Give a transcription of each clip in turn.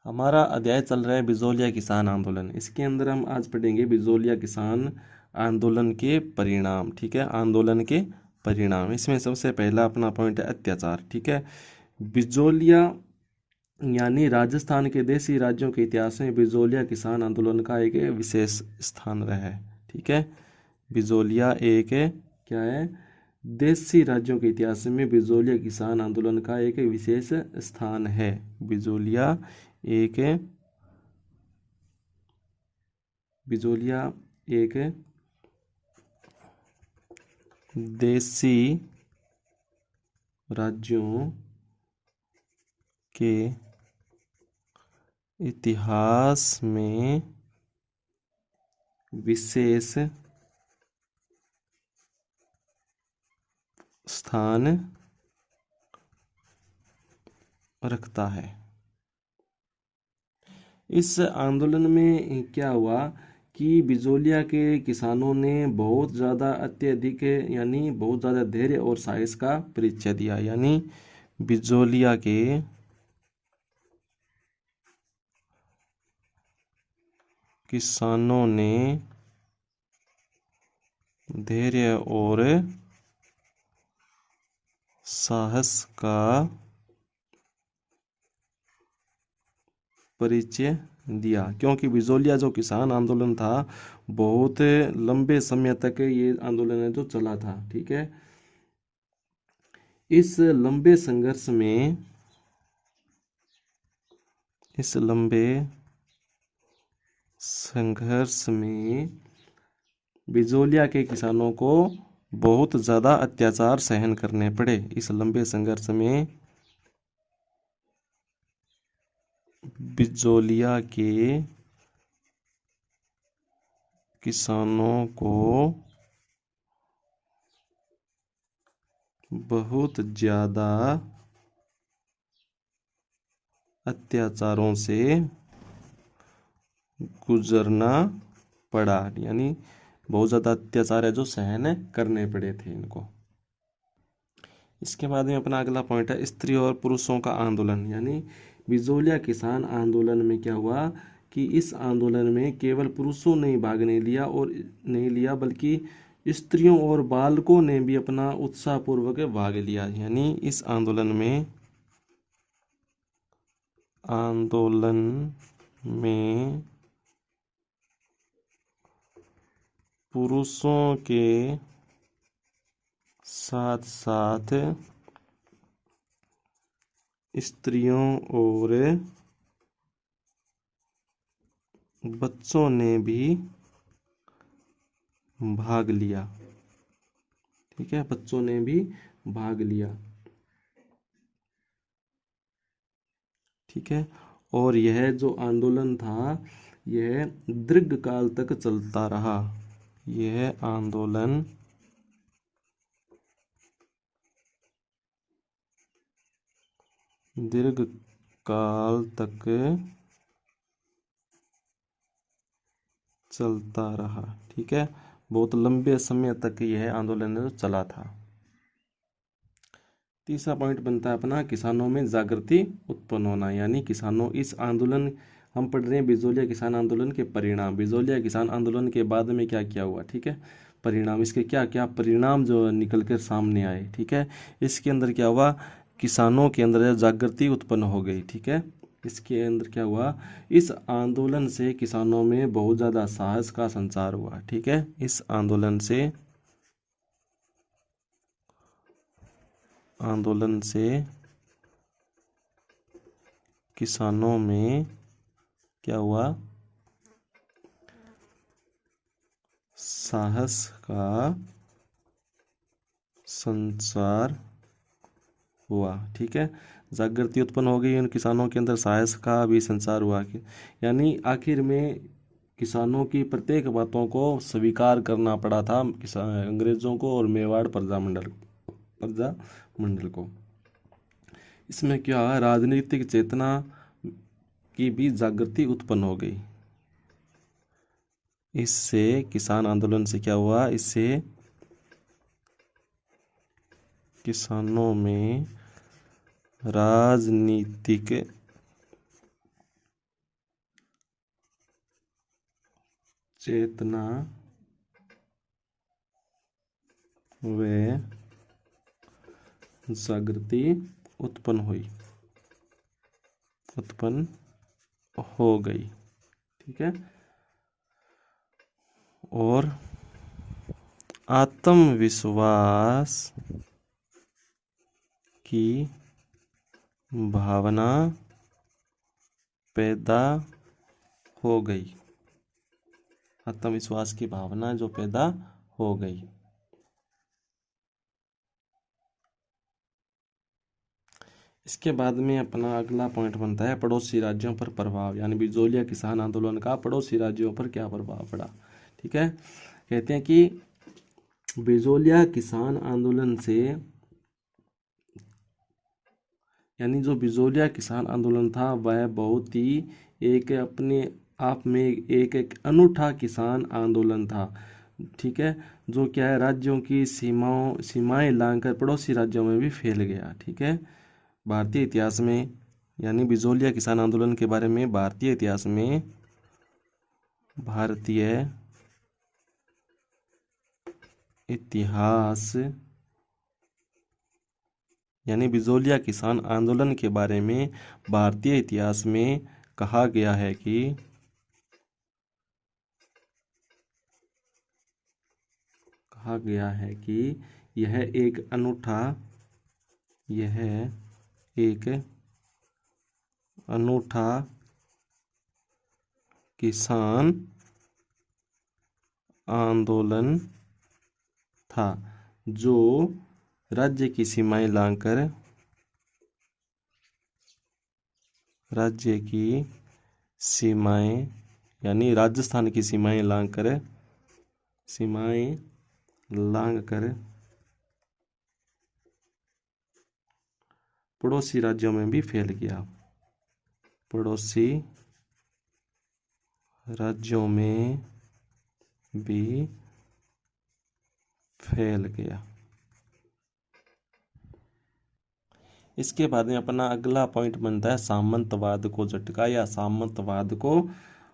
हमारा अध्याय चल रहा है बिजोलिया किसान आंदोलन। इसके अंदर हम आज पढ़ेंगे बिजोलिया किसान आंदोलन के परिणाम। ठीक है, आंदोलन के परिणाम। इसमें सबसे पहला अपना पॉइंट है अत्याचार। ठीक है, बिजोलिया यानी राजस्थान के देसी राज्यों के इतिहास में बिजोलिया किसान आंदोलन का एक विशेष स्थान रहा है। ठीक है, बिजोलिया एक क्या है, देसी राज्यों के इतिहास में बिजोलिया किसान आंदोलन का एक विशेष स्थान है। बिजोलिया एक देसी राज्यों के इतिहास में विशेष स्थान रखता है। इस आंदोलन में क्या हुआ कि बिजोलिया के किसानों ने बहुत ज़्यादा अत्यधिक यानी बहुत ज़्यादा धैर्य और साहस का परिचय दिया। यानी बिजोलिया के किसानों ने धैर्य और साहस का परिचय दिया, क्योंकि बिजोलिया जो किसान आंदोलन था बहुत लंबे समय तक ये आंदोलन है जो चला था। ठीक है, इस लंबे संघर्ष में बिजोलिया के किसानों को बहुत ज़्यादा अत्याचार सहन करने पड़े। इस लंबे संघर्ष में बिजोलिया के किसानों को बहुत ज़्यादा अत्याचारों से गुजरना पड़ा। यानी बहुत ज़्यादा अत्याचार है जो सहन करने पड़े थे इनको। इसके बाद में अपना अगला पॉइंट है स्त्री और पुरुषों का आंदोलन। यानी बिजोलिया किसान आंदोलन में क्या हुआ कि इस आंदोलन में केवल पुरुषों ने भाग नहीं लिया बल्कि स्त्रियों और बालकों ने भी अपना उत्साहपूर्वक भाग लिया। यानी इस आंदोलन में पुरुषों के साथ साथ स्त्रियों और बच्चों ने भी भाग लिया। ठीक है, बच्चों ने भी भाग लिया। ठीक है, और यह जो आंदोलन था यह दीर्घकाल तक चलता रहा। यह आंदोलन दीर्घकाल तक चलता रहा। ठीक है, बहुत लंबे समय तक यह आंदोलन चला था। तीसरा पॉइंट बनता है अपना किसानों में जागृति उत्पन्न होना। यानी किसानों इस आंदोलन हम पढ़ रहे हैं बिजोलिया किसान आंदोलन के परिणाम। बिजोलिया किसान आंदोलन के बाद में क्या क्या हुआ। ठीक है, परिणाम, इसके क्या क्या परिणाम जो निकल कर सामने आए। ठीक है, इसके अंदर क्या हुआ, किसानों के अंदर जागृति उत्पन्न हो गई। ठीक है, इसके अंदर क्या हुआ, इस आंदोलन से किसानों में बहुत ज़्यादा साहस का संचार हुआ। ठीक है, इस आंदोलन से किसानों में क्या हुआ, साहस का संचार हुआ। ठीक है, जागृति उत्पन्न हो गई उन किसानों के अंदर, साहस का भी संचार हुआ। यानी आखिर में किसानों की प्रत्येक बातों को स्वीकार करना पड़ा था अंग्रेजों को और मेवाड़ प्रजामंडल को। इसमें क्या है, राजनीतिक चेतना की भी जागृति उत्पन्न हो गई। इससे किसान आंदोलन से क्या हुआ, इससे किसानों में राजनीतिक चेतना व जागृति उत्पन्न हो गई। ठीक है। और आत्मविश्वास की भावना पैदा हो गई। आत्मविश्वास की भावना जो पैदा हो गई। इसके बाद में अपना अगला पॉइंट बनता है पड़ोसी राज्यों पर प्रभाव, यानी बिजोलिया किसान आंदोलन का पड़ोसी राज्यों पर क्या प्रभाव पड़ा। ठीक है। कहते हैं कि बिजोलिया किसान आंदोलन से, यानी जो बिजोलिया किसान आंदोलन था वह बहुत ही एक अपने आप में एक अनूठा किसान आंदोलन था। ठीक है। जो क्या है, राज्यों की सीमाएं लांघकर पड़ोसी राज्यों में भी फैल गया। ठीक है। भारतीय इतिहास में, यानी बिजोलिया किसान आंदोलन के बारे में भारतीय इतिहास में यानी बिजोलिया किसान आंदोलन के बारे में भारतीय इतिहास में कहा गया है कि यह एक अनूठा किसान आंदोलन था जो राज्य की सीमाएं लांघकर यानी राजस्थान की सीमाएं लांघकर पड़ोसी राज्यों में भी फैल गया। पड़ोसी राज्यों में भी फैल गया। इसके बाद में अपना अगला पॉइंट बनता है सामंतवाद को झटका या सामंतवाद को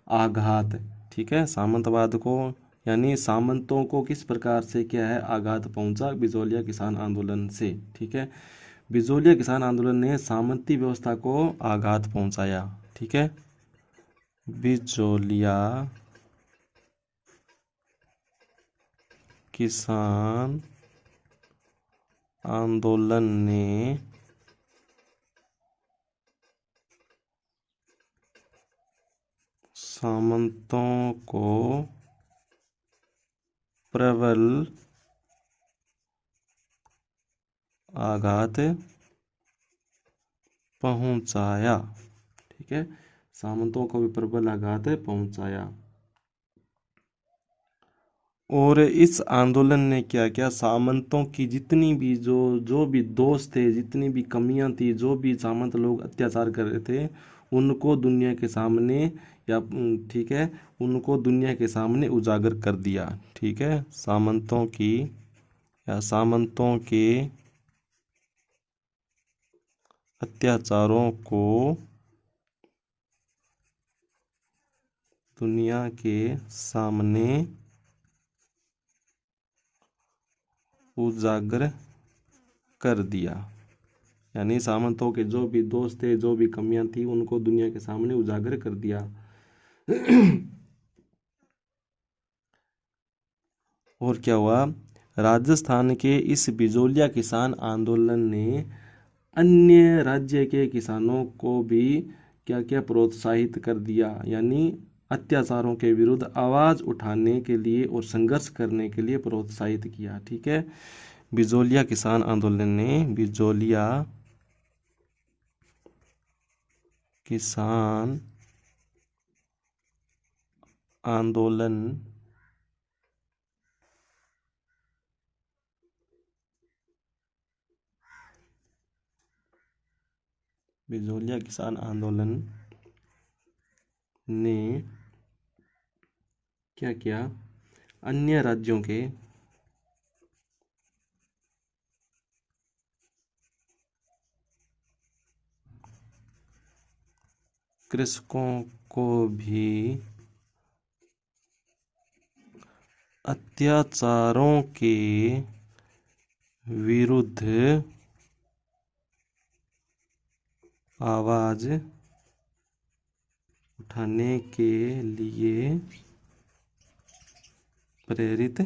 आघात। ठीक है। सामंतवाद को, यानी सामंतों को किस प्रकार से क्या है आघात पहुंचा बिजोलिया किसान आंदोलन से। ठीक है। बिजोलिया किसान आंदोलन ने सामंती व्यवस्था को आघात पहुंचाया। ठीक है। बिजोलिया किसान आंदोलन ने सामंतों को प्रबल आघात पहुंचाया। ठीक है। सामंतों को भी प्रबल आघात पहुंचाया। और इस आंदोलन ने क्या क्या, सामंतों की जितनी भी जो भी दोष थे, जितनी भी कमियां थी, जो भी सामंत लोग अत्याचार कर रहे थे, उनको दुनिया के सामने ठीक है, उनको दुनिया के सामने उजागर कर दिया। ठीक है। सामंतों के अत्याचारों को दुनिया के सामने उजागर कर दिया। यानी सामंतों के जो भी दोष थे, जो भी कमियां थी, उनको दुनिया के सामने उजागर कर दिया। और क्या हुआ, राजस्थान के इस बिजोलिया किसान आंदोलन ने अन्य राज्य के किसानों को भी क्या क्या प्रोत्साहित कर दिया, यानी अत्याचारों के विरुद्ध आवाज उठाने के लिए और संघर्ष करने के लिए प्रोत्साहित किया। ठीक है। बिजोलिया किसान आंदोलन ने बिजोलिया किसान आंदोलन बिजोलिया किसान आंदोलन ने क्या किया, अन्य राज्यों के कृषकों को भी अत्याचारों के विरुद्ध आवाज उठाने के लिए प्रेरित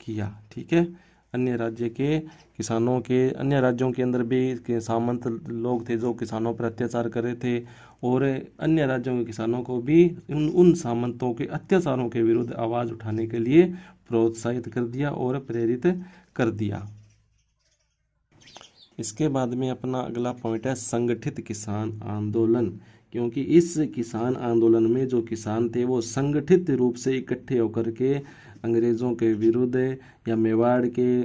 किया। ठीक है, अन्य राज्यों के अंदर भी सामंत लोग थे जो किसानों पर अत्याचार कर रहे थे, और अन्य राज्यों के किसानों को भी उन सामंतों के अत्याचारों के विरुद्ध आवाज़ उठाने के लिए प्रोत्साहित कर दिया और प्रेरित कर दिया। इसके बाद में अपना अगला पॉइंट है संगठित किसान आंदोलन, क्योंकि इस किसान आंदोलन में जो किसान थे वो संगठित रूप से इकट्ठे होकर के अंग्रेज़ों के विरुद्ध या मेवाड़ के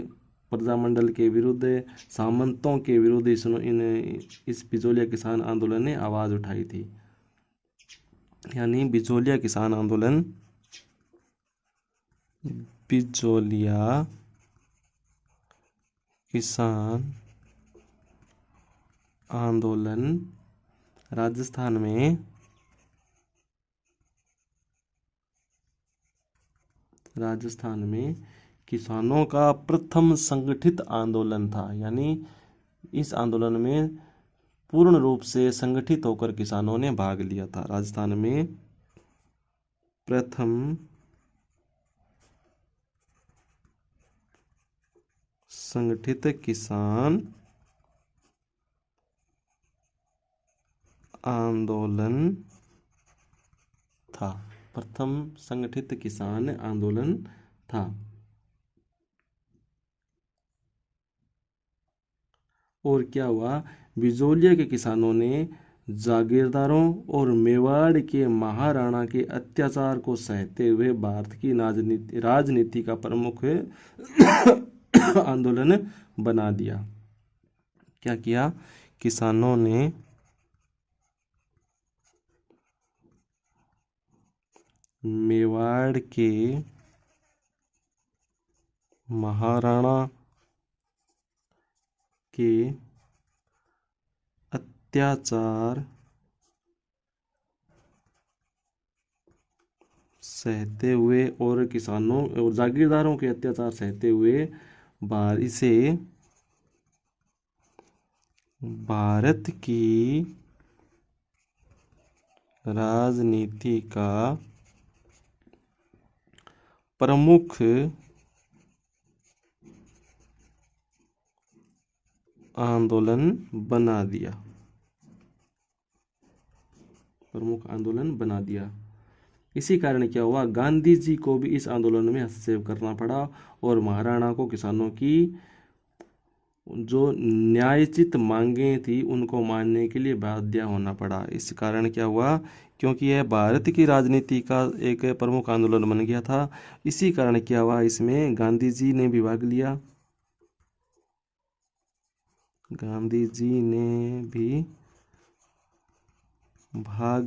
प्रजामंडल के विरुद्ध, सामंतों के विरुद्ध इस बिजोलिया किसान आंदोलन ने आवाज़ उठाई थी। यानी बिजोलिया किसान आंदोलन राजस्थान में किसानों का प्रथम संगठित आंदोलन था। यानी इस आंदोलन में पूर्ण रूप से संगठित होकर किसानों ने भाग लिया था। राजस्थान में प्रथम संगठित किसान आंदोलन था। प्रथम संगठित किसान आंदोलन था। और क्या हुआ, बिजोलिया के किसानों ने जागीरदारों और मेवाड़ के महाराणा के अत्याचार को सहते हुए भारत की राजनीति का प्रमुख आंदोलन बना दिया। क्या किया, किसानों ने मेवाड़ के महाराणा के अत्याचार सहते हुए और किसानों और जागीरदारों के अत्याचार सहते हुए इसे भारत की राजनीति का प्रमुख आंदोलन बना दिया। इसी कारण क्या हुआ, गांधी जी को भी इस आंदोलन में हस्तक्षेप करना पड़ा और महाराणा को किसानों की जो न्यायोचित मांगें थी उनको मानने के लिए बाध्य होना पड़ा। इस कारण क्या हुआ, क्योंकि यह भारत की राजनीति का एक प्रमुख आंदोलन बन गया था, इसी कारण क्या हुआ, इसमें गांधी जी ने भी भाग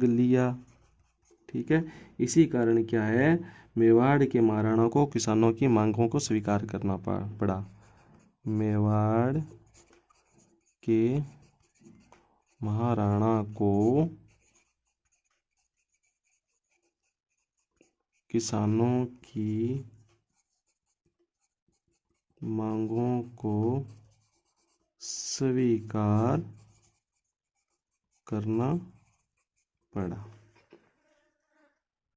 लिया। ठीक है, इसी कारण क्या है, मेवाड़ के महाराणा को किसानों की मांगों को स्वीकार करना पड़ा। मेवाड़ के महाराणा को किसानों की मांगों को स्वीकार करना पड़ा।